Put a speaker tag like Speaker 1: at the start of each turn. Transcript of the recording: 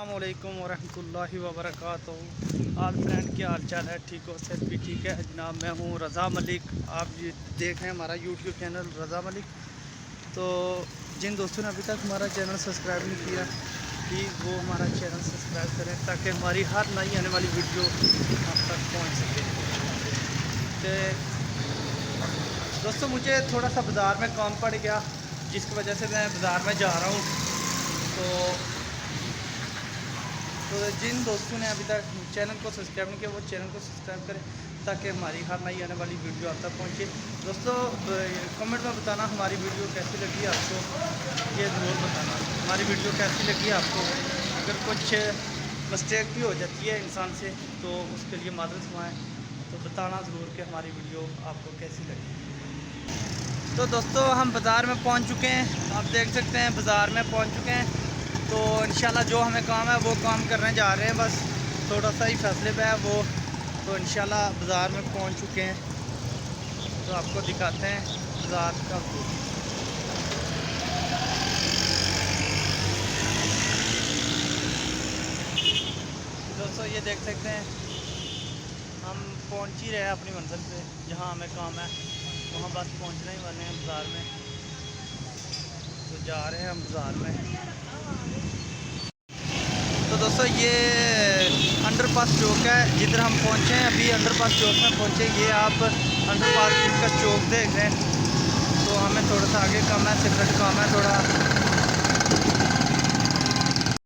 Speaker 1: अस्सलामुअलैकुम वरहमतुल्लाहि वबरकातुहू। आल फ्रेंड, क्या हाल चाल है? ठीक हो? सेहत भी ठीक है जनाब। मैं हूँ रज़ा मलिक। आप ये देख रहे हैं हमारा यूट्यूब चैनल रज़ा मलिक। तो जिन दोस्तों ने अभी तक हमारा चैनल सब्सक्राइब नहीं किया, प्लीज़ वो हमारा चैनल सब्सक्राइब करें ताकि हमारी हर नई आने वाली वीडियो आप तक पहुँच सके। तो दोस्तों, मुझे थोड़ा सा बाज़ार में काम पड़ गया, जिसकी वजह से मैं बाज़ार में जा रहा हूँ। तो जिन दोस्तों ने अभी तक चैनल को सब्सक्राइब नहीं किया, वो चैनल को सब्सक्राइब करें ताकि हमारी हर नई आने वाली वीडियो आप तक पहुँचे। दोस्तों, कमेंट में बताना हमारी वीडियो कैसी लगी आपको, ये ज़रूर बताना हमारी वीडियो कैसी लगी आपको। अगर कुछ मिस्टेक भी हो जाती है इंसान से तो उसके लिए मादरत खुआएँ, तो बताना ज़रूर कि हमारी वीडियो आपको कैसी लगी। तो दोस्तों, हम बाज़ार में पहुंच चुके हैं। आप देख सकते हैं बाज़ार में पहुंच चुके हैं। तो इंशाल्लाह जो हमें काम है वो काम करने जा रहे हैं। बस थोड़ा सा ही फैसले पे है वो। तो इंशाल्लाह बाज़ार में पहुंच चुके हैं, तो आपको दिखाते हैं बाज़ार का व्यू। दोस्तों, ये देख सकते हैं हम पहुंच ही रहे हैं अपनी मंजिल पे, जहां हमें काम है वहां बस पहुंचने ही वाले हैं बाज़ार में। तो जा रहे हैं हम बाज़ार में। तो दोस्तों, ये अंडरपास चौक है जिधर हम पहुँचे हैं। अभी अंडरपास चौक में पहुँचे। ये आप अंडरपास का चौक देख रहे हैं। तो हमें थोड़ा सा आगे काम है, सिगरेट काम है थोड़ा।